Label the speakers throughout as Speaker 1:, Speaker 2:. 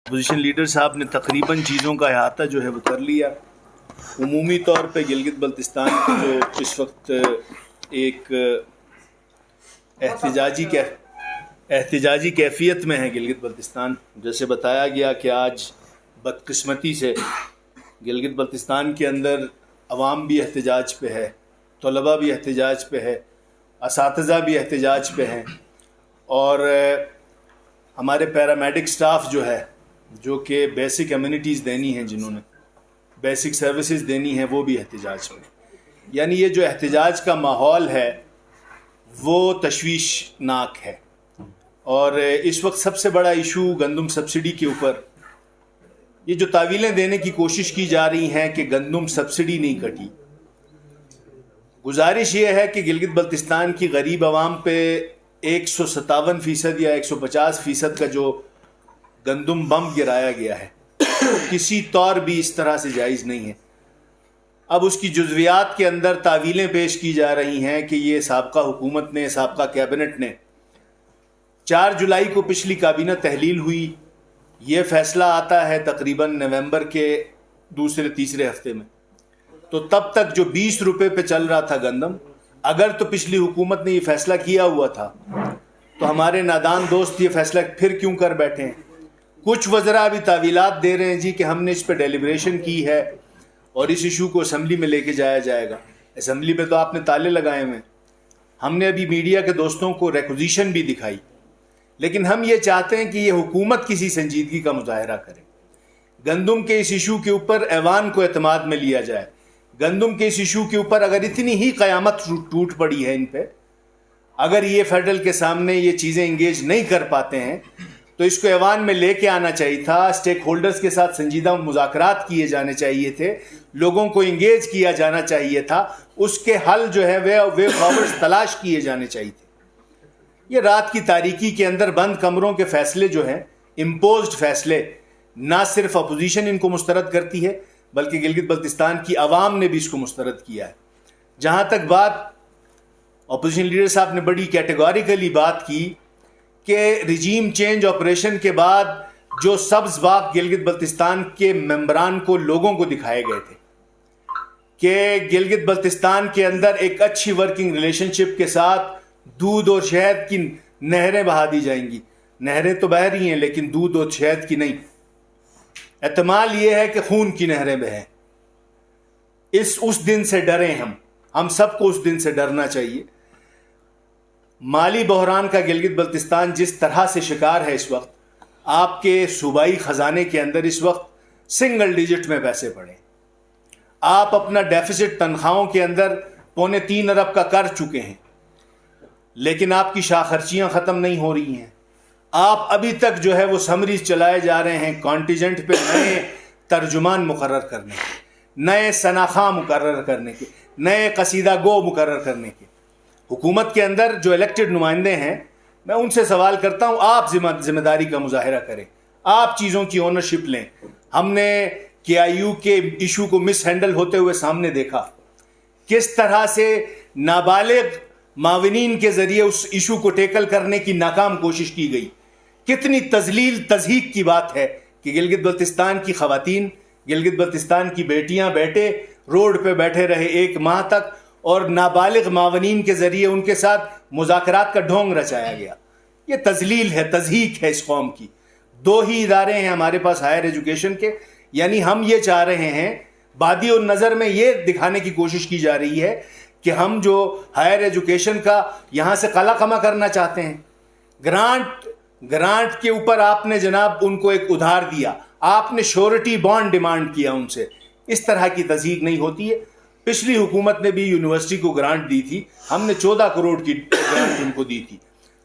Speaker 1: Opposition leader صاحب نے تقریباً چیزوں کا احاطہ جو ہے وہ کر لیا. عمومی طور پہ گلگت بلتستان کی جو اس وقت ایک احتجاجی کیفیت میں ہے گلگت بلتستان. جیسے بتایا گیا کہ آج بدقسمتی سے گلگت بلتستان کے اندر عوام بھی احتجاج پہ ہے، طلباء بھی احتجاج پہ ہے، اساتذہ بھی احتجاج پہ ہیں، اور ہمارے پیرامیڈک سٹاف جو ہے، جو کہ بیسک ایمینٹیز دینی ہیں، جنہوں نے بیسک سروسز دینی ہیں، وہ بھی احتجاج میں. یعنی یہ جو احتجاج کا ماحول ہے وہ تشویشناک ہے. اور اس وقت سب سے بڑا ایشو گندم سبسڈی کے اوپر یہ جو تعویلیں دینے کی کوشش کی جا رہی ہیں کہ گندم سبسڈی نہیں کٹی. گزارش یہ ہے کہ گلگت بلتستان کی غریب عوام پہ 157% یا 150% کا جو گندم بم گرایا گیا ہے کسی طور بھی اس طرح سے جائز نہیں ہے. اب اس کی جزویات کے اندر تعویلیں پیش کی جا رہی ہیں کہ یہ سابقہ حکومت نے، سابقہ کیبنٹ نے 4 جولائی کو پچھلی کابینہ تحلیل ہوئی، یہ فیصلہ آتا ہے تقریباً نومبر کے دوسرے تیسرے ہفتے میں. تو تب تک جو 20 روپے پہ چل رہا تھا گندم، اگر تو پچھلی حکومت نے یہ فیصلہ کیا ہوا تھا تو ہمارے نادان دوست یہ فیصلہ پھر کیوں کر بیٹھے ہیں؟ کچھ وزراء ابھی تعویلات دے رہے ہیں جی کہ ہم نے اس پہ ڈیلیبریشن کی ہے اور اس ایشو کو اسمبلی میں لے کے جایا جائے گا. اسمبلی میں تو آپ نے تالے لگائے ہوئے. ہم نے ابھی میڈیا کے دوستوں کو ریکوزیشن بھی دکھائی، لیکن ہم یہ چاہتے ہیں کہ یہ حکومت کسی سنجیدگی کا مظاہرہ کرے. گندم کے اس ایشو کے اوپر ایوان کو اعتماد میں لیا جائے. گندم کے اس ایشو کے اوپر اگر اتنی ہی قیامت ٹوٹ پڑی ہے ان پہ، اگر یہ فیڈرل کے سامنے یہ چیزیں انگیج نہیں کر پاتے ہیں تو اس کو ایوان میں لے کے آنا چاہیے تھا. اسٹیک ہولڈرز کے ساتھ سنجیدہ مذاکرات کیے جانے چاہیے تھے، لوگوں کو انگیج کیا جانا چاہیے تھا، اس کے حل جو ہے وے فارورڈز تلاش کیے جانے چاہیے تھے. یہ رات کی تاریکی کے اندر بند کمروں کے فیصلے جو ہیں، امپوزڈ فیصلے، نہ صرف اپوزیشن ان کو مسترد کرتی ہے بلکہ گلگت بلتستان کی عوام نے بھی اس کو مسترد کیا ہے. جہاں تک بات اپوزیشن لیڈر صاحب نے بڑی کیٹیگوریکلی بات کی کہ رجیم چینج آپریشن کے بعد جو سبز باغ گلگت بلتستان کے ممبران کو لوگوں کو دکھائے گئے تھے کہ گلگت بلتستان کے اندر ایک اچھی ورکنگ ریلیشن شپ کے ساتھ دودھ اور شہد کی نہریں بہا دی جائیں گی. نہریں تو بہہ رہی ہیں لیکن دودھ اور شہد کی نہیں. احتمال یہ ہے کہ خون کی نہریں بہیں. اس دن سے ڈریں ہم سب کو اس دن سے ڈرنا چاہیے. مالی بحران کا گلگت بلتستان جس طرح سے شکار ہے اس وقت، آپ کے صوبائی خزانے کے اندر اس وقت سنگل ڈیجٹ میں پیسے پڑے. آپ اپنا ڈیفیسٹ تنخواہوں کے اندر 3.25 ارب کا کر چکے ہیں، لیکن آپ کی شاہ خرچیاں ختم نہیں ہو رہی ہیں. آپ ابھی تک جو ہے وہ سمریز چلائے جا رہے ہیں کانٹیجنٹ پہ نئے ترجمان مقرر کرنے کے، نئے ثناخواں مقرر کرنے کے، نئے قصیدہ گو مقرر کرنے کے. حکومت کے اندر جو الیکٹڈ نمائندے ہیں، میں ان سے سوال کرتا ہوں آپ ذمہ داری کا مظاہرہ کریں، آپ چیزوں کی اونرشپ لیں. ہم نے KIU کے ایشو کو مس ہینڈل ہوتے ہوئے سامنے دیکھا، کس طرح سے نابالغ معاونین کے ذریعے اس ایشو کو ٹیکل کرنے کی ناکام کوشش کی گئی. کتنی تذلیل تضحیک کی بات ہے کہ گلگت بلتستان کی خواتین، گلگت بلتستان کی بیٹیاں بیٹے روڈ پہ بیٹھے رہے 1 ماہ تک، اور نابالغ معاونین کے ذریعے ان کے ساتھ مذاکرات کا ڈھونگ رچایا گیا. یہ تذلیل ہے، تضحیک ہے اس قوم کی. 2 ہی ادارے ہیں ہمارے پاس ہائر ایجوکیشن کے. یعنی ہم یہ چاہ رہے ہیں، بادی اور نظر میں یہ دکھانے کی کوشش کی جا رہی ہے کہ ہم جو ہائر ایجوکیشن کا یہاں سے قلع قمع کرنا چاہتے ہیں. گرانٹ کے اوپر آپ نے جناب ان کو ایک ادھار دیا، آپ نے شورٹی بانڈ ڈیمانڈ کیا ان سے. اس طرح کی تضحیک نہیں ہوتی ہے. پچھلی حکومت نے بھی یونیورسٹی کو گرانٹ دی تھی، ہم نے 14 کروڑ کی گرانٹ ان کو دی تھی.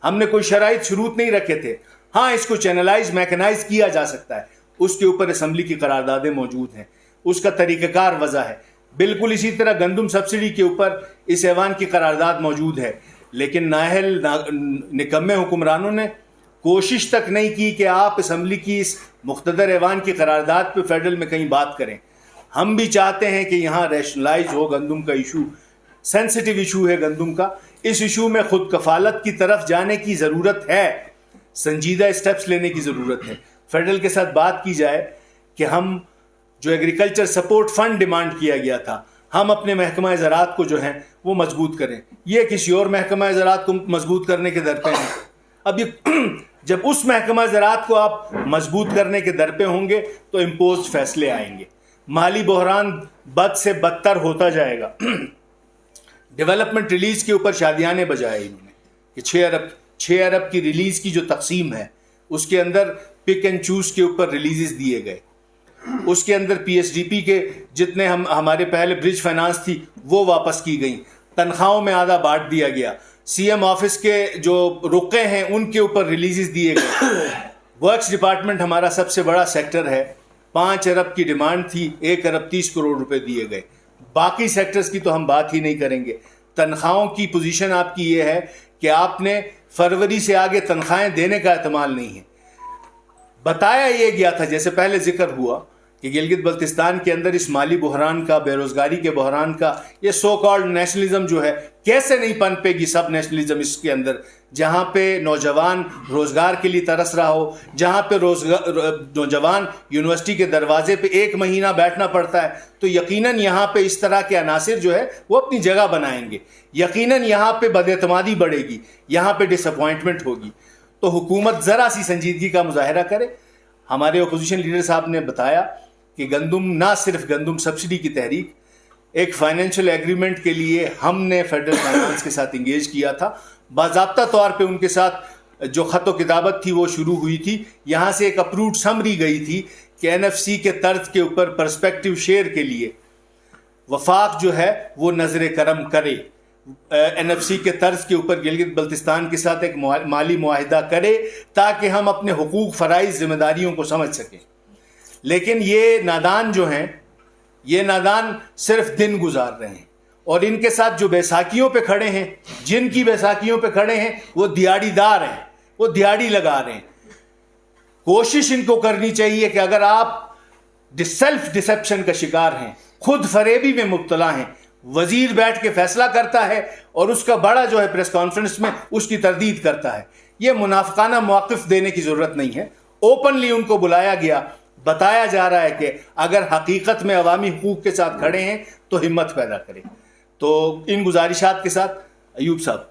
Speaker 1: ہم نے کوئی شرائط شروط نہیں رکھے تھے. ہاں، اس کو چینلائز میکنائز کیا جا سکتا ہے، اس کے اوپر اسمبلی کی قراردادیں موجود ہیں، اس کا طریقہ کار وضع ہے. بالکل اسی طرح گندم سبسڈی کے اوپر اس ایوان کی قرارداد موجود ہے. لیکن نااہل نکمے حکمرانوں نے کوشش تک نہیں کی کہ آپ اسمبلی کی اس مقتدر ایوان کی قرارداد پہ فیڈرل میں کہیں بات کریں. ہم بھی چاہتے ہیں کہ یہاں ریشنلائز ہو گندم کا ایشو. سینسٹیو ایشو ہے گندم کا. اس ایشو میں خود کفالت کی طرف جانے کی ضرورت ہے، سنجیدہ اسٹیپس لینے کی ضرورت ہے. فیڈرل کے ساتھ بات کی جائے کہ ہم جو ایگریکلچر سپورٹ فنڈ ڈیمانڈ کیا گیا تھا ہم اپنے محکمہ زراعت کو جو ہیں وہ مضبوط کریں. یہ کسی اور محکمہ زراعت کو مضبوط کرنے کے در پہ ہیں. اب یہ جب اس محکمہ زراعت کو آپ مضبوط کرنے کے در پہ ہوں گے تو امپوزڈ فیصلے آئیں گے, مالی بحران بد سے بدتر ہوتا جائے گا. ڈیولپمنٹ ریلیز کے اوپر شادیانے بجائے انہوں نے کہ 6 ارب کی ریلیز کی جو تقسیم ہے اس کے اندر پک اینڈ چوز کے اوپر ریلیزز دیے گئے. اس کے اندر پی ایس ڈی پی کے جتنے ہمارے پہلے برج فائنانس تھی وہ واپس کی گئیں, تنخواہوں میں آدھا بانٹ دیا گیا, سی ایم آفس کے جو رقعے ہیں ان کے اوپر ریلیزز دیے گئے. ورکس ڈپارٹمنٹ ہمارا سب سے بڑا سیکٹر ہے, 5 ارب کی ڈیمانڈ تھی, 1 ارب 30 کروڑ روپے دیے گئے. باقی سیکٹرز کی تو ہم بات ہی نہیں کریں گے. تنخواہوں کی پوزیشن آپ کی یہ ہے کہ آپ نے فروری سے آگے تنخواہیں دینے کا احتمال نہیں ہے. بتایا یہ گیا تھا جیسے پہلے ذکر ہوا کہ گلگت بلتستان کے اندر اس مالی بحران کا, بے روزگاری کے بحران کا, یہ سو کالڈ نیشنلزم جو ہے کیسے نہیں پنپے گی سب نیشنلزم اس کے اندر, جہاں پہ نوجوان روزگار کے لیے ترس رہا ہو, جہاں پہ نوجوان یونیورسٹی کے دروازے پہ 1 مہینہ بیٹھنا پڑتا ہے, تو یقیناً یہاں پہ اس طرح کے عناصر جو ہے وہ اپنی جگہ بنائیں گے. یقیناً یہاں پہ بد اعتمادی بڑھے گی, یہاں پہ ڈس اپوائنٹمنٹ ہوگی. تو حکومت ذرا سی سنجیدگی کا مظاہرہ کرے. ہمارے اپوزیشن لیڈر صاحب نے بتایا کہ گندم, نہ صرف گندم سبسڈی کی تحریک, ایک فائنینشیل ایگریمنٹ کے لیے ہم نے فیڈرل فائنانس کے ساتھ انگیج کیا تھا. باضابطہ طور پہ ان کے ساتھ جو خط و کتابت تھی وہ شروع ہوئی تھی. یہاں سے ایک اپرووڈ سمری گئی تھی کہ این ایف سی کے طرز کے اوپر پرسپیکٹیو شیئر کے لیے وفاق جو ہے وہ نظر کرم کرے, این ایف سی کے طرز کے اوپر گلگت بلتستان کے ساتھ ایک مالی معاہدہ کرے تاکہ ہم اپنے حقوق, فرائض, ذمہ داریوں کو سمجھ سکیں. لیکن یہ نادان جو ہیں, یہ نادان صرف دن گزار رہے ہیں, اور ان کے ساتھ جو بیساکھیوں پہ کھڑے ہیں, جن کی بیساکھیوں پہ کھڑے ہیں, وہ دیہڑی دار ہیں, وہ دیہڑی لگا رہے ہیں. کوشش ان کو کرنی چاہیے کہ اگر آپ سیلف ڈسیپشن کا شکار ہیں, خود فریبی میں مبتلا ہیں, وزیر بیٹھ کے فیصلہ کرتا ہے اور اس کا بڑا جو ہے پریس کانفرنس میں اس کی تردید کرتا ہے, یہ منافقانہ مواقف دینے کی ضرورت نہیں ہے. اوپنلی ان کو بلایا گیا, بتایا جا رہا ہے کہ اگر حقیقت میں عوامی حقوق کے ساتھ کھڑے ہیں تو ہمت پیدا کریں. تو ان گزارشات کے ساتھ ایوب صاحب